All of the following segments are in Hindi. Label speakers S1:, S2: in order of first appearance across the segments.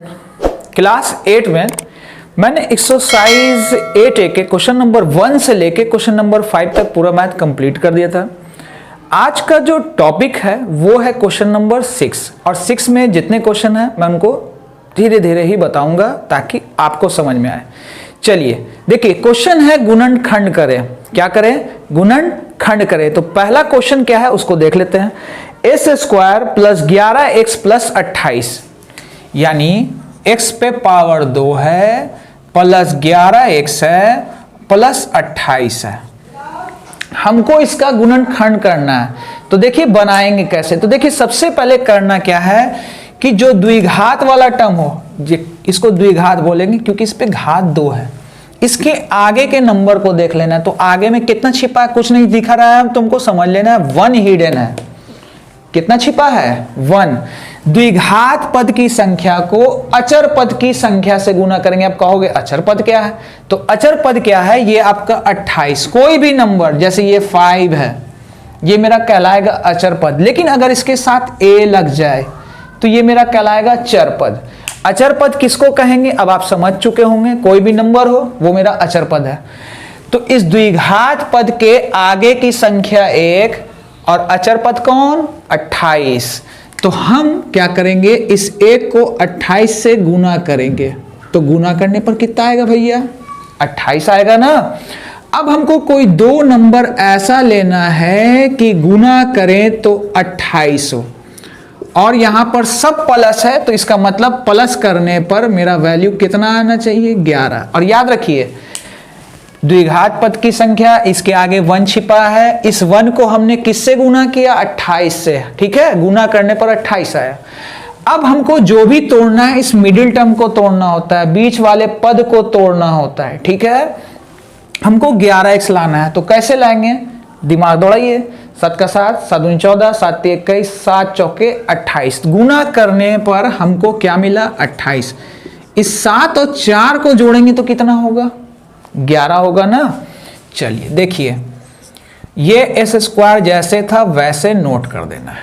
S1: क्लास 8 में मैंने एक्सरसाइज 8A के क्वेश्चन नंबर 1 से लेके क्वेश्चन नंबर 5 तक पूरा मैथ कंप्लीट कर दिया था। आज का जो टॉपिक है वो है क्वेश्चन नंबर 6 और 6 में जितने क्वेश्चन हैं मैं उनको धीरे धीरे ही बताऊंगा ताकि आपको समझ में आए। चलिए देखिए, क्वेश्चन है गुणनखंड करें। क्या करें? गुणनखंड करें। तो पहला क्वेश्चन क्या है उसको देख लेते हैं। S square plus 11x plus 28 यानी x पे पावर 2 है प्लस 11x है प्लस 28 है। हमको इसका गुणनखंड करना है। तो देखिए बनाएंगे कैसे। तो देखिए सबसे पहले करना क्या है कि जो द्विघात वाला टर्म हो, इसको द्विघात बोलेंगे क्योंकि इस पे घात 2 है। इसके आगे के नंबर को देख लेना है। तो आगे में कितना छिपा है? कुछ नहीं दिखा रहा है, तुमको समझ लेना है 1 हिडन है। कितना छिपा है? 1। द्विघात पद की संख्या को अचर पद की संख्या से गुना करेंगे। आप कहोगे अचर पद क्या है? तो अचर पद क्या है? ये आपका 28। कोई भी नंबर जैसे ये 5 है, ये मेरा कहलाएगा अचर पद। लेकिन अगर इसके साथ a लग जाए तो ये मेरा कहलाएगा चर पद। अचर पद किसको कहेंगे अब आप समझ चुके होंगे। कोई भी नंबर हो वो मेरा अचर पद है। तो इस द्विघात पद के आगे की संख्या 1 और अचर पद कौन? 28। तो हम क्या करेंगे, इस 1 को 28 से गुना करेंगे। तो गुना करने पर कितना आएगा भैया? 28 आएगा ना। अब हमको कोई दो नंबर ऐसा लेना है कि गुना करें तो 28 हो और यहां पर सब प्लस है। तो इसका मतलब प्लस करने पर मेरा वैल्यू कितना आना चाहिए? 11। और याद रखिए द्विघात पद की संख्या, इसके आगे 1 छिपा है। इस 1 को हमने किससे गुना किया? 28 से। ठीक है, गुना करने पर 28 आया। अब हमको जो भी तोड़ना है इस मिडिल टर्म को तोड़ना होता है, बीच वाले पद को तोड़ना होता है। ठीक है, हमको 11x लाना है। तो कैसे लाएंगे? दिमाग दौड़ाइए। 7 का 7, 7 दूनी 14, 7 तीन 21, 7 चौके 28। गुना करने पर हमको क्या मिला? 28। इस 7 और 4 को जोड़ेंगे तो कितना होगा? 11 होगा ना। चलिए देखिए, ये एस स्क्वायर जैसे था वैसे नोट कर देना है।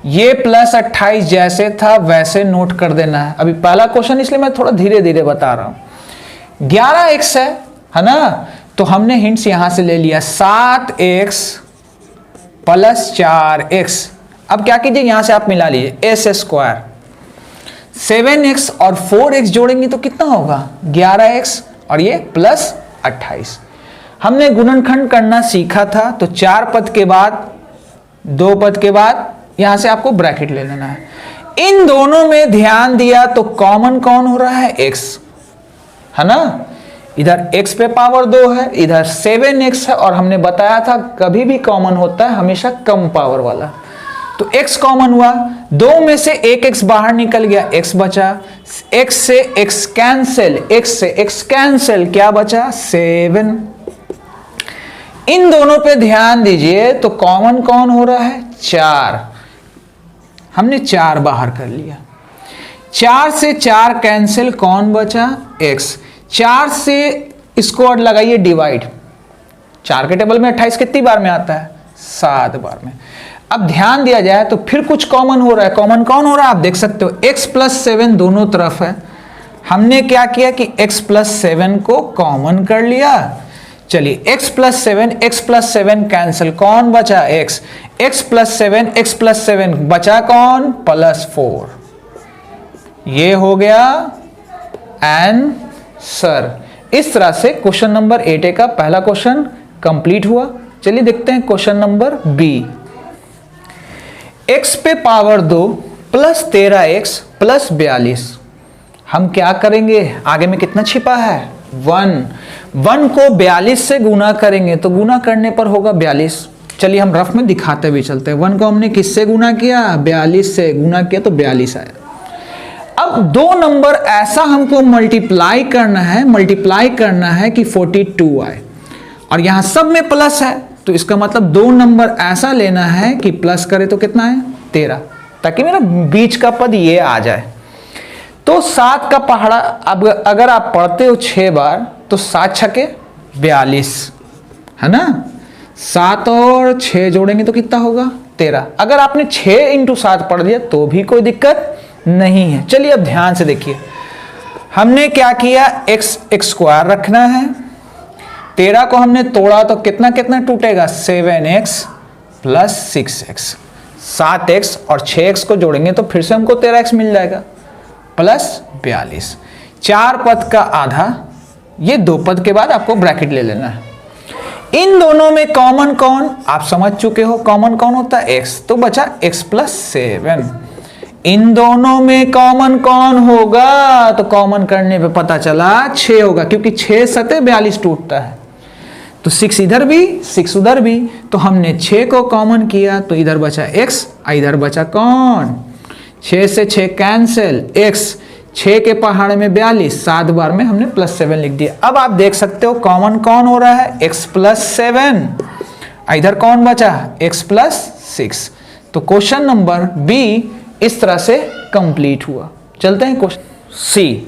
S1: ये प्लस 28 जैसे था वैसे नोट कर देना है। अभी पहला क्वेश्चन इसलिए मैं थोड़ा धीरे धीरे बता रहा हूं। 11x है ना। तो हमने हिंट्स यहां से ले लिया। 7x plus 4x। अब क्या कीजिए, यहां से आप मिला लीजिए एस स्क्वायर। 7x और 4x जोड़ेंगे तो कितना होगा? 11x और ये प्लस 28। हमने गुणनखंड करना सीखा था। तो 4 पद के बाद 2 पद के बाद यहां से आपको ब्रैकेट ले लेना है। इन दोनों में ध्यान दिया तो कॉमन कौन हो रहा है? x है ना। इधर x पे पावर 2 है, इधर 7x है। और हमने बताया था कभी भी कॉमन होता है हमेशा कम पावर वाला। तो x कॉमन हुआ। 2 में से एक x बाहर निकल गया, x बचा। x से x कैंसिल, x से x कैंसिल, क्या बचा? 7। इन दोनों पे ध्यान दीजिए तो कॉमन कौन हो रहा है? 4। हमने 4 बाहर कर लिया। 4 से 4 कैंसिल, कौन बचा? x। 4 से इसको और लगाइए डिवाइड। 4 के टेबल में 28 कितनी बार में आता है? 7 बार में। अब ध्यान दिया जाए तो फिर कुछ कॉमन हो रहा है। कॉमन कौन हो रहा है आप देख सकते हो। x प्लस 7 दोनों तरफ है। हमने क्या किया कि x प्लस 7 को कॉमन कर लिया। चलिए x प्लस 7 कैंसिल, कौन बचा? x। x प्लस 7 बचा कौन? प्लस 4। ये हो गया आंसर। इस तरह से क्वेश्चन नंबर 8A का पहला क्वेश्चन कंप्लीट हुआ। चलिए देखते हैं क्वेश्चन नंबर B। x पे पावर 2 प्लस 13x प्लस 42। हम क्या करेंगे? आगे में कितना छिपा है? 1 को 42 से गुना करेंगे तो गुना करने पर होगा 42। चलिए हम रफ में दिखाते हुए चलते हैं। 1 को हमने किससे गुना किया? 42 से गुना किया तो 42 आया। अब दो नंबर ऐसा हमको मल्टीप्लाई करना है कि 42 आए और यहां सब में प्लस है। तो इसका मतलब दो नंबर ऐसा लेना है कि प्लस करे तो कितना है? 13, ताकि मेरा बीच का पद ये आ जाए। तो 7 का पहाड़ा अब अगर आप पढ़ते हो 6 बार तो 7 छके 42 है ना। 7 और 6 जोड़ेंगे तो कितना होगा? 13। अगर आपने 6 × 7 पढ़ दिया तो भी कोई दिक्कत नहीं है। चलिए अब ध्यान से देखिए, हमने क्या किया, x स्क्वायर रखना है, 13 को हमने तोड़ा तो कितना कितना टूटेगा, 7x प्लस 6x, 7x और 6x को जोड़ेंगे तो फिर से हमको 13x मिल जाएगा प्लस 42। 4 पद का आधा, ये 2 पद के बाद आपको ब्रैकेट ले लेना है। इन दोनों में कॉमन कौन, आप समझ चुके हो कॉमन कौन होता है, x, तो बचा x प्लस 7। इन दोनों में कॉमन कौन होगा, तो कॉमन करने पे पता चला 6 होगा, क्योंकि 6 सते 42 टूटता है, तो 6 इधर भी 6 उधर भी, तो हमने 6 को कॉमन किया तो इधर बचा x, इधर बचा कौन, 6 से 6 कैंसिल, x 6 के पहाड़ में 42, 7 बार में हमने प्लस 7 लिख दिया। अब आप देख सकते हो कॉमन कौन हो रहा है, x प्लस 7, इधर कौन बचा, x प्लस 6। तो क्वेश्चन नंबर बी इस तरह से कंप्लीट हुआ। चलते हैं क्वेश्चन सी,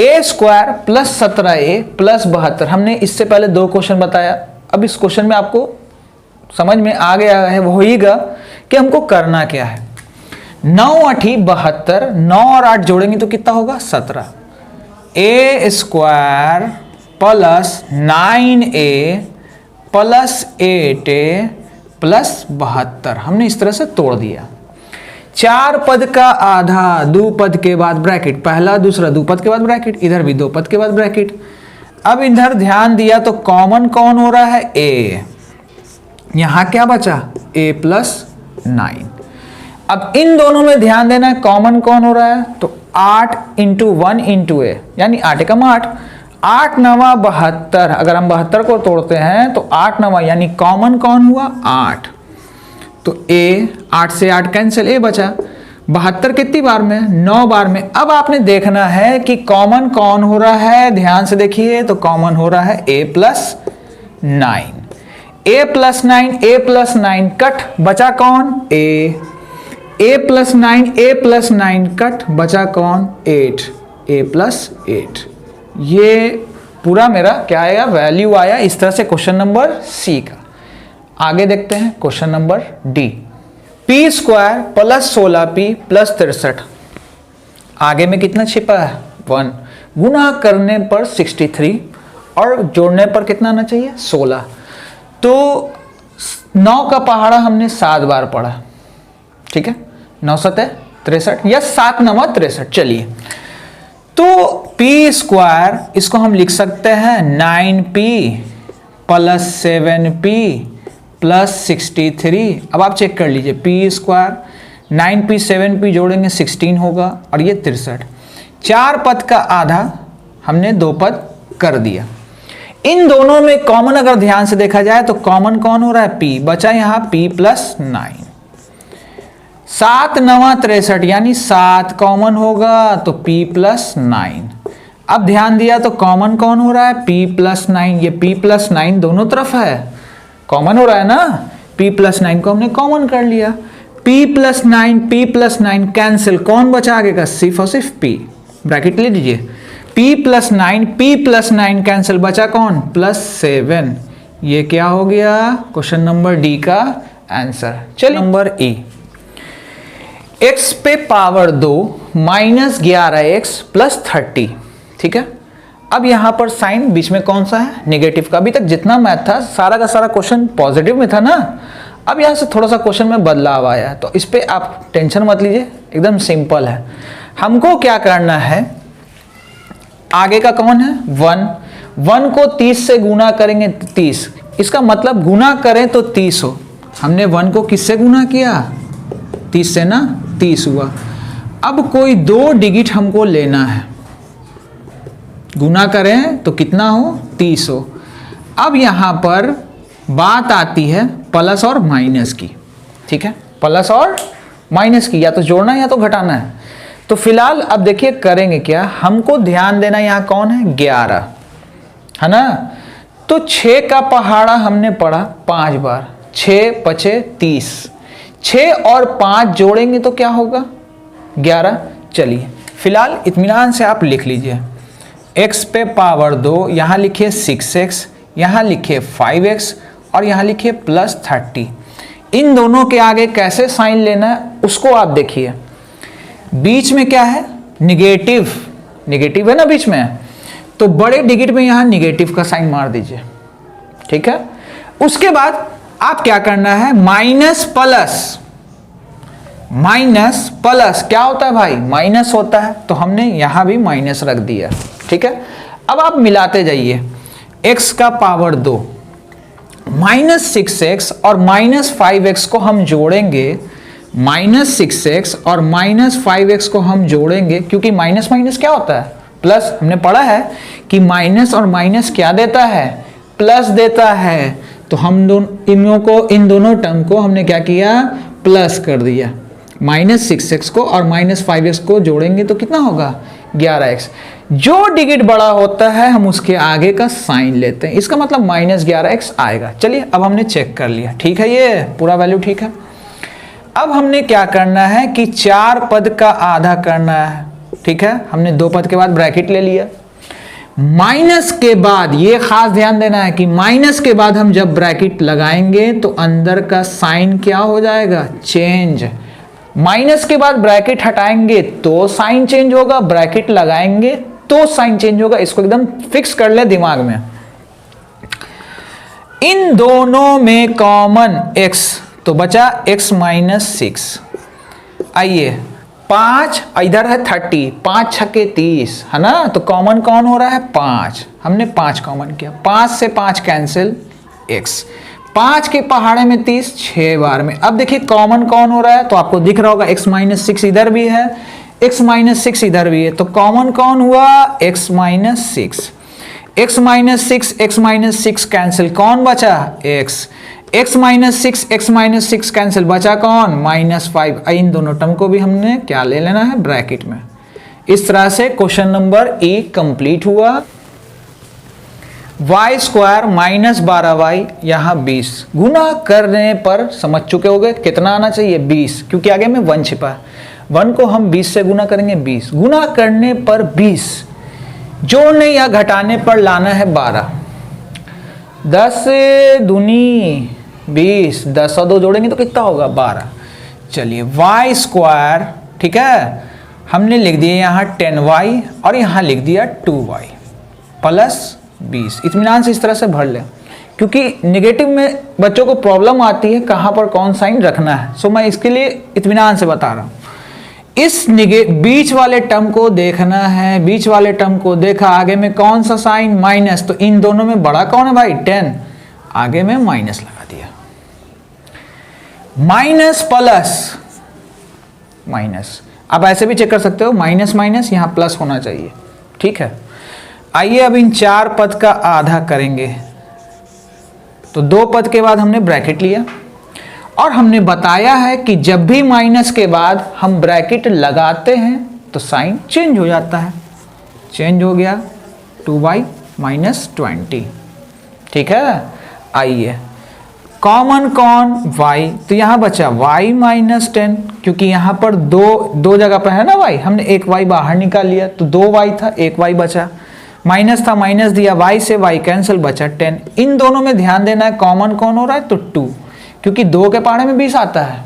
S1: ए स्क्वायर प्लस 17a प्लस 72। हमने इससे पहले 2 क्वेश्चन बताया, अब इस क्वेश्चन में आपको समझ में आ गया है वहीगा कि हमको करना क्या है। 9 8 72, 9 और 8 जोड़ेंगे तो कितना होगा, 17। A square plus 9a plus 8a plus 72, हमने इस तरह से तोड़ दिया। 4 पद का आधा, 2 पद के बाद ब्रैकेट, पहला दूसरा 2 पद के बाद ब्रैकेट, इधर भी 2 पद के बाद ब्रैकेट। अब इधर ध्यान दिया तो कॉमन कौन हो रहा है, a, यहां क्या बचा, a प्लस 9। अब इन दोनों में ध्यान देना है कॉमन कौन हो रहा है, तो 8 इंटू 1 इंटू a, यानी 8 एकम 8, 8 9 72। अगर हम 72 को तोड़ते हैं तो 8 9 यानी कॉमन कौन हुआ, 8, तो a, 8 से 8 कैंसिल, a बचा। 72 कितनी बार में, 9 बार में। अब आपने देखना है कि कॉमन कौन हो रहा है, ध्यान से देखिए, तो कॉमन हो रहा है a plus 9, a plus 9, a plus 9 cut, बचा कौन, a plus 9, a plus 9 cut, बचा कौन, 8, a प्लस 8। ये पूरा मेरा क्या आया, वैल्यू आया। इस तरह से क्वेश्चन नंबर सी का। आगे देखते हैं question number D, P square plus 16p plus 63, आगे में कितना छिपा है, 1, गुना करने पर 63 और जोड़ने पर कितना आना चाहिए, 16। तो 9 का पहाड़ा हमने 7 बार पढ़ा, ठीक है, 9 7 63 या 7 9 63। चलिए, तो p स्क्वायर इसको हम लिख सकते हैं 9p प्लस 7p प्लस 63। अब आप चेक कर लीजिए, p स्क्वायर 9p 7p जोड़ेंगे 16 होगा और ये 63। 4 पद का आधा हमने 2 पद कर दिया। इन दोनों में कॉमन अगर ध्यान से देखा जाए तो कॉमन कौन हो रहा है, p, बचा यहां p प्लस 9। 7 9 63 यानी 7 कॉमन होगा तो p प्लस 9। अब ध्यान दिया तो कॉमन कौन हो रहा है, p प्लस 9। ये p प्लस 9 दोनों तरफ है, कॉमन हो रहा है ना, p प्लस 9 को हमने कॉमन कर लिया। p प्लस 9 कैंसिल, कौन बचा आगे का, सिर्फ और सिर्फ p, ब्रैकेट ले लीजिए। p प्लस 9 कैंसिल, बचा कौन, प्लस 7। ये क्या हो गया, क्वेश्चन नंबर डी का आंसर। चलिए नंबर ई, x पे पावर 2 माइनस 11x प्लस 30, ठीक है। अब यहां पर साइन बीच में कौन सा है, नेगेटिव का। अभी तक जितना मैथ था सारा का सारा क्वेश्चन पॉजिटिव में था ना, अब यहां से थोड़ा सा क्वेश्चन में बदलाव आया है, तो इस पे आप टेंशन मत लीजिए, एकदम सिंपल है। हमको क्या करना है, आगे का कौन है, 1 को 30 से गुना करेंगे 30, इसका मतलब गुना करें तो 30 हो। हमने 1 को किससे गुना किया, 30 से ना, 30 हुआ। अब कोई 2 डिजिट हमको लेना है, गुना करें तो कितना हो, 30 हो। अब यहां पर बात आती है प्लस और माइनस की, ठीक है, प्लस और माइनस की, या तो जोड़ना है या तो घटाना है। तो फिलहाल अब देखिए करेंगे क्या, हमको ध्यान देना यहां कौन है, 11 है ना। तो 6 का पहाड़ा हमने पढ़ा 5 बार, 6 5 30, 6 और 5 जोड़ेंगे तो क्या होगा, 11। चलिए फिलहाल इत्मीनान से आप लिख लीजिए, x पे पावर 2, यहां लिखिए 6x, यहां लिखिए 5x और यहां लिखिए प्लस 30। इन दोनों के आगे कैसे साइन लेना है उसको आप देखिए। बीच में क्या है, निगेटिव, निगेटिव है ना बीच में, तो बड़े डिजिट में यहां निगेटिव का साइन मार दीजिए, ठीक है। उसके बाद आप क्या करना है, माइनस प्लस, माइनस प्लस क्या होता है भाई, माइनस होता है, तो हमने यहां भी माइनस रख दिया, ठीक है। अब आप मिलाते जाइए, x का पावर 2 माइनस 6x और माइनस 5x को हम जोड़ेंगे, माइनस 6x और माइनस 5x को हम जोड़ेंगे, क्योंकि माइनस माइनस क्या होता है, प्लस। हमने पढ़ा है कि माइनस और माइनस क्या देता है, प्लस देता है। तो हम इन दोनों टर्म को हमने क्या किया, प्लस कर दिया। माइनस 6x को और माइनस 5x को जोड़ेंगे तो कितना होगा, 11x। जो डिजिट बड़ा होता है हम उसके आगे का साइन लेते हैं, इसका मतलब माइनस 11x आएगा। चलिए अब हमने चेक कर लिया, ठीक है, ये पूरा वैल्यू ठीक है। अब हमने क्या करना है कि 4 पद का आधा करना है, ठीक है। हमने 2 पद के बाद ब्रैकेट ले लिया, माइनस के बाद ये खास ध्यान देना है कि माइनस के बाद हम जब ब्रैकेट लगाएंगे तो अंदर का साइन क्या हो जाएगा, चेंज। माइनस के बाद ब्रैकेट हटाएंगे तो साइन चेंज होगा, ब्रैकेट लगाएंगे तो साइन चेंज होगा। इसको एकदम फिक्स कर ले दिमाग में। इन दोनों में कॉमन x, तो बचा x माइनस 6। आइए 5 इधर है 30, 5 छक्के 30 है ना, तो कॉमन कौन हो रहा है, 5। हमने 5 कॉमन किया, 5 से 5 कैंसिल, x 5 के पहाड़े में 30, 6 बार में। अब देखिए कॉमन कौन हो रहा है, तो आपको दिख रहा होगा x माइनस 6 इधर भी है, x माइनस 6 इधर भी है, तो कॉमन कौन हुआ, x minus 6। x minus 6 x minus 6 cancel, कौन बचा, x। x minus 6 x minus 6 cancel, बचा कौन, माइनस 5। इन दोनों टर्म को भी हमने क्या ले लेना है, ब्रैकेट में। इस तरह से क्वेश्चन नंबर ए कंप्लीट हुआ। y स्क्वायर माइनस 12y, यहाँ 20 गुना करने पर समझ चुके होगे कितना आना चाहिए, 20, क्योंकि आगे में 1 छिपा है। 1 को हम 20 से गुना करेंगे, 20 गुना करने पर 20, जोड़ने या घटाने पर लाना है 12। 10 दूनी 20, 10 और 2 जोड़ेंगे तो कितना होगा, 12। चलिए y स्क्वायर, ठीक है, हमने लिख दिया यहाँ 10y और यहाँ लिख दिया 2y प्लस 20। इत्मीनान से इस तरह से भर लें, क्योंकि नेगेटिव में बच्चों को प्रॉब्लम आती है कहां पर कौन साइन रखना है। सो मैं इसके लिए इत्मीनान से बता रहा हूं। इस बीच वाले टर्म को देखना है, बीच वाले टर्म को देखा, आगे में कौन सा साइन, माइनस, तो इन दोनों में बड़ा कौन है भाई, 10, आगे में माइनस लगा दिया। माइनस प्लस माइनस, आप ऐसे भी चेक कर सकते हो, माइनस माइनस यहां प्लस होना चाहिए, ठीक है। आइए अब इन 4 पद का आधा करेंगे, तो 2 पद के बाद हमने ब्रैकेट लिया और हमने बताया है कि जब भी माइनस के बाद हम ब्रैकेट लगाते हैं तो साइन चेंज हो जाता है। चेंज हो गया 2y माइनस 20, ठीक है। आइए कॉमन कौन, y, तो यहां बचा y माइनस 10, क्योंकि यहां पर दो जगह पर है ना y, हमने एक y बाहर निकाल लिया, तो 2y था, 1y बचा, माइनस था माइनस दिया, y से y कैंसिल, बचा 10। इन दोनों में ध्यान देना है कॉमन कौन हो रहा है, तो 2, क्योंकि 2 के पहाड़े में 20 आता है,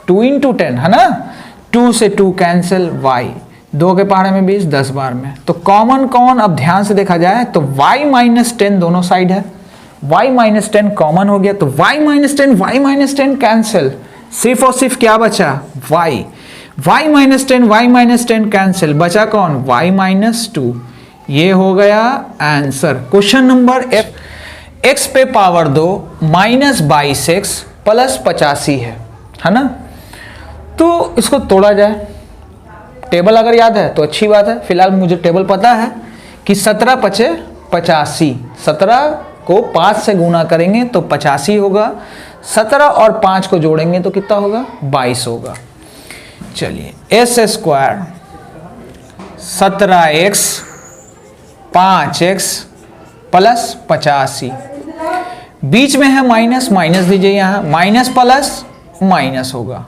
S1: 2 इंटू 10 है ना, 2 से 2 कैंसिल, y 2 के पहाड़े में 20, 10 बार में। तो कॉमन कौन, अब ध्यान से देखा जाए तो y माइनस 10 दोनों साइड है, y माइनस 10 कॉमन हो गया, तो y माइनस 10 कैंसिल, सिर्फ और सिर्फ क्या बचा, y माइनस 10 कैंसिल, बचा कौन, y माइनस 2। ये हो गया answer. Question number F, x पे पावर 2 माइनस 22x प्लस 85 है ना। तो इसको तोड़ा जाए, टेबल अगर याद है तो अच्छी बात है, फिलहाल मुझे टेबल पता है कि 17 पचे 85, 17 को 5 से गुना करेंगे तो 85 होगा, 17 और 5 को जोड़ेंगे तो कितना होगा, 22 होगा। चलिए S square 17x 5x plus 85, बीच में है माइनस, माइनस दीजिए, यहाँ माइनस प्लस माइनस होगा।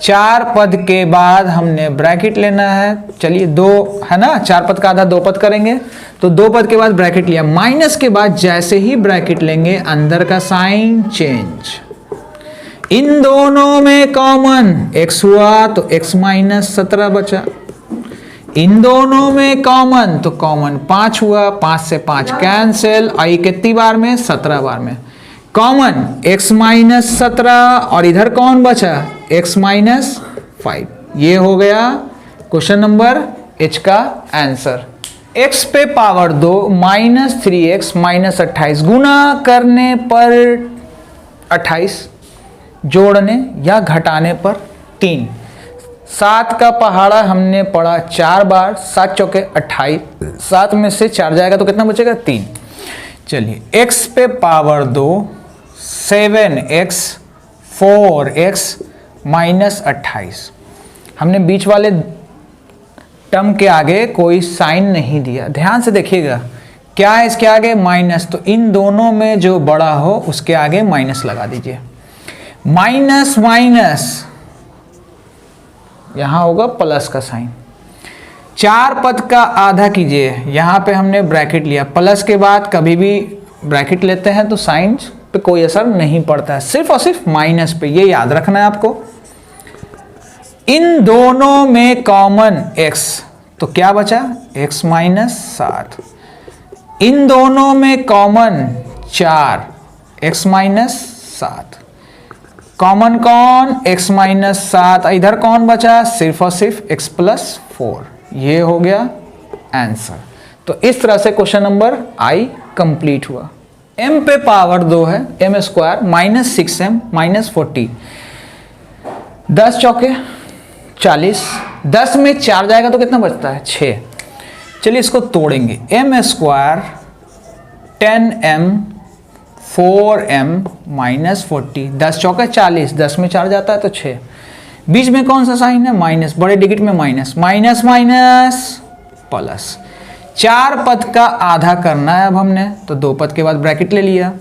S1: 4 पद के बाद हमने ब्रैकेट लेना है। चलिए 2 है ना, 4 पद का आधा 2 पद करेंगे, तो 2 पद के बाद ब्रैकेट लिया, माइनस के बाद जैसे ही ब्रैकेट लेंगे अंदर का साइन चेंज। इन दोनों में कॉमन x हुआ तो x माइनस 17 बचा। इन दोनों में कॉमन तो कॉमन 5 हुआ, 5 से 5 कैंसिल, आई कितनी बार में 17 बार में। कॉमन x माइनस 17 और इधर कौन बचा x माइनस 5। ये हो गया क्वेश्चन नंबर H का आंसर। x पे पावर 2 माइनस 3x माइनस 28 गुना करने पर 28, जोड़ने या घटाने पर 3। 7 का पहाड़ा हमने पढ़ा 4 बार, 7 चौके 28, 7 में से 4 जाएगा तो कितना बचेगा 3। चलिए x पे पावर 2 7x 4x माइनस 28। हमने बीच वाले टर्म के आगे कोई साइन नहीं दिया, ध्यान से देखिएगा क्या है इसके आगे माइनस, तो इन दोनों में जो बड़ा हो उसके आगे माइनस लगा दीजिए। माइनस माइनस यहां होगा प्लस का साइन। 4 पद का आधा कीजिए, यहां पे हमने ब्रैकेट लिया, प्लस के बाद कभी भी ब्रैकेट लेते हैं तो साइन पे कोई असर नहीं पड़ता है, सिर्फ और सिर्फ माइनस पे, ये याद रखना है आपको। इन दोनों में कॉमन x तो क्या बचा x माइनस 7। इन दोनों में कॉमन 4 x माइनस 7। कॉमन कौन x माइनस 7, इधर कौन बचा सिर्फ और सिर्फ x प्लस 4। ये हो गया आंसर। तो इस तरह से क्वेश्चन नंबर I कंप्लीट हुआ। m पे पावर 2 है, m square minus 6m minus 40, 10 चौके 40, 10 में 4 जाएगा तो कितना बचता है 6। चलिए इसको तोड़ेंगे, m square 10m 4m minus 40, 10 चौके 40, 10 में 4 जाता है तो 6। बीच में कौन सा साइन है माइनस, बड़े डिजिट में माइनस, माइनस माइनस प्लस। 4 पद का आधा करना है अब हमने, तो 2 पद के बाद ब्रैकेट ले लिया।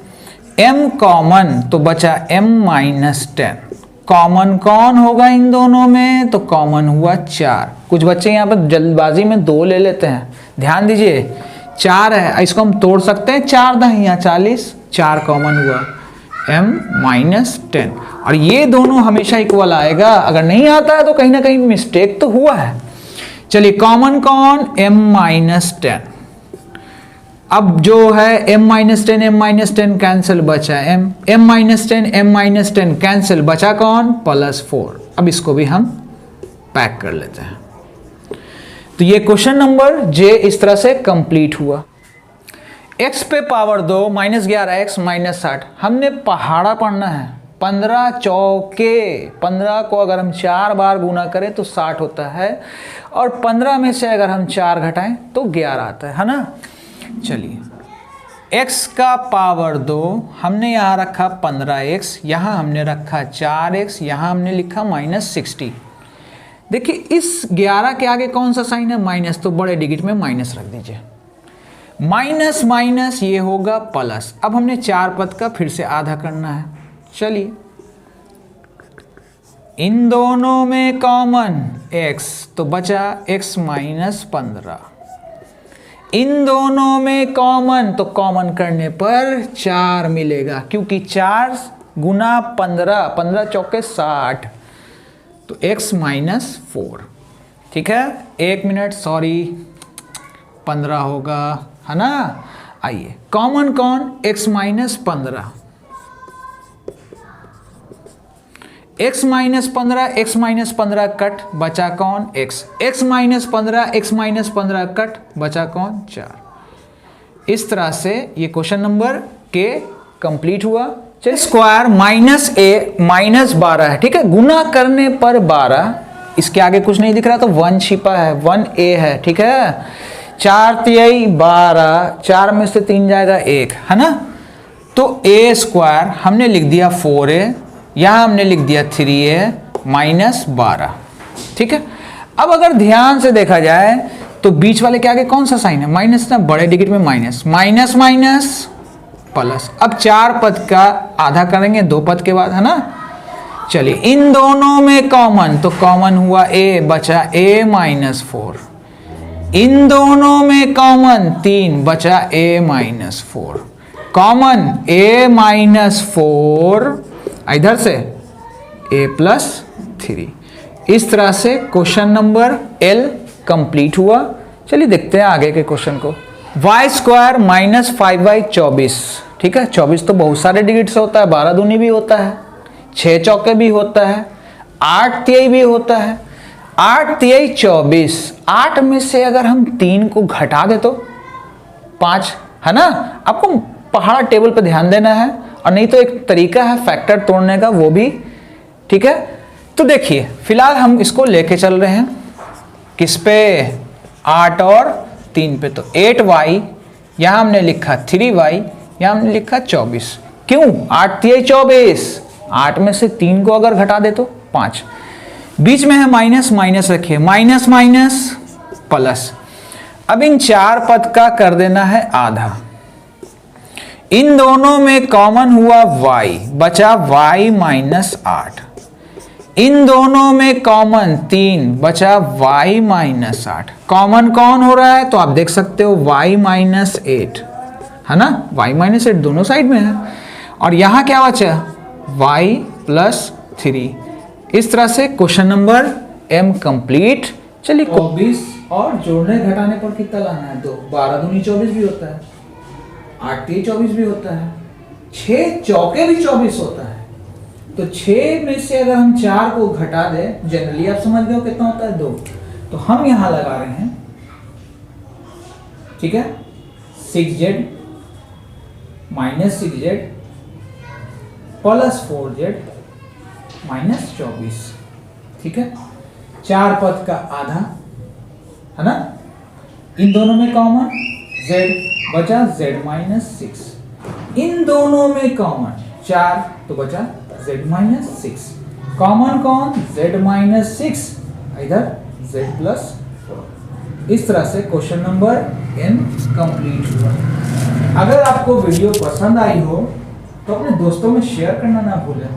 S1: m कॉमन तो बचा m माइनस 10। कॉमन कौन होगा इन दोनों में, तो कॉमन हुआ 4। कुछ बच्चे यहाँ पर जल्दबाजी में 2 ले लेते हैं, ध्यान दीजिए 4 है, इसको हम तोड़ सकते हैं, 4 दहिया 40, 4 कॉमन हुआ m माइनस 10। और ये दोनों हमेशा इक्वल आएगा, अगर नहीं आता है तो कहीं ना कहीं मिस्टेक तो हुआ है। चलिए कॉमन कौन m माइनस 10। अब जो है m माइनस 10 कैंसिल, बचा m माइनस 10 कैंसिल, बचा कौन प्लस 4। अब इसको भी हम पैक कर लेते हैं। तो ये क्वेश्चन नंबर J इस तरह से कंप्लीट हुआ। x पे पावर 2 माइनस 11x माइनस 60, हमने पहाड़ा पढ़ना है। 15 चौके, 15 को अगर हम 4 बार गुना करें तो 60 होता है, और 15 में से अगर हम 4 घटाएं तो 11 आता है ना। चलिए x का पावर 2 हमने यहाँ रखा 15x, यहाँ हमने रखा 4x, यहाँ हमने लिखा माइनस 60। देखिए इस 11 के आगे कौन सा साइन है माइनस, तो बड़े डिजिट में माइनस रख दीजिए। माइनस माइनस ये होगा प्लस। अब हमने 4 पद का फिर से आधा करना है। चलिए इन दोनों में कॉमन x तो बचा x माइनस 15। इन दोनों में कॉमन तो कॉमन करने पर 4 मिलेगा, क्योंकि 4 गुना 15, 15 चौके 60, तो x माइनस 4। ठीक है, 1 मिनट, सॉरी 15 होगा, है ना। आइए कॉमन कौन x minus 15, x minus 15 cut, बचा कौन x माइनस 15 कट, बचा कौन 4। इस तरह से ये क्वेश्चन नंबर K कंप्लीट हुआ। चलिए स्क्वायर माइनस a माइनस 12 है, ठीक है, गुना करने पर 12, इसके आगे कुछ नहीं दिख रहा तो 1 छिपा है, 1a है, ठीक है। 4 तिहाई 12, 4 में से 3 जाएगा 1, है ना। तो a स्क्वायर हमने लिख दिया 4a, यहां हमने लिख दिया 3a माइनस 12, ठीक है। अब अगर ध्यान से देखा जाए तो बीच वाले के आगे कौन सा साइन है माइनस ना, बड़े डिजिट में माइनस, माइनस माइनस प्लस। अब 4 पद का आधा करेंगे 2 पद के बाद, है ना। चलिए इन दोनों में कॉमन तो कॉमन हुआ a, बचा a माइनस 4। इन दोनों में कॉमन 3, बचा a minus 4। Common a minus 4, इधर से a प्लस 3। इस तरह से क्वेश्चन नंबर L कंप्लीट हुआ। चलिए देखते हैं आगे के क्वेश्चन को। वाई स्क्वायर माइनस 5y 24, ठीक है। 24 तो बहुत सारे डिजिट से होता है, 12 दूनी भी होता है, 6 चौके भी होता है, 8 तिहाई भी होता है। 8 तिहाई 24, 8 में से अगर हम 3 को घटा दे तो 5, है ना। आपको पहाड़ा टेबल पर ध्यान देना है, और नहीं तो एक तरीका है फैक्टर तोड़ने का, वो भी, ठीक है। तो देखिए फिलहाल हम इसको लेके चल रहे हैं किस पे, 8 और 3 पे। तो 8y, यहां हमने लिखा 3y, यहां हमने लिखा 24। क्यों? 8 तिहाई 24, 8 में से 3 को अगर घटा दे तो 5। बीच में है माइनस, माइनस रखिए, माइनस माइनस प्लस। अब इन 4 पद का कर देना है आधा। इन दोनों में कॉमन हुआ y, बचा y माइनस 8। इन दोनों में कॉमन 3, बचा y माइनस 8। कॉमन कौन हो रहा है? तो आप देख सकते हो y माइनस 8, है ना। y माइनस 8 दोनों साइड में है। और यहां क्या बचा? y plus 3। इस तरह से क्वेश्चन नंबर M कंप्लीट। चलिए 24 और जोड़ने घटाने पर कितना लाना है? 2, 12 दूनी 24 भी होता है, 8 तिहाई 24 भी होता है, 6 चौके भी 24 होता है। तो 6 में से अगर हम 4 को घटा दें, जनरली आप समझ गए हो कितना होता है? 2। तो हम यहां लगा रहे हैं, ठीक है, 6z minus 6z plus 4z minus 24, ठीक है। 4 पद का आधा, है ना। इन दोनों में कॉमन z, बचा z माइनस 6। इन दोनों में कॉमन 4, तो बचा z माइनस 6। कॉमन कौन? z माइनस 6, इधर z प्लस 4। इस तरह से क्वेश्चन नंबर N कंप्लीट हुआ। अगर आपको वीडियो पसंद आई हो तो अपने दोस्तों में शेयर करना ना भूलें,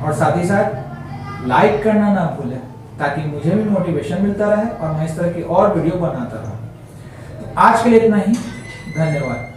S1: और साथ ही साथ लाइक करना ना भूलें, ताकि मुझे भी मोटिवेशन मिलता रहे और मैं इस तरह की और वीडियो बनाता रहूं। आज के लिए इतना ही, धन्यवाद।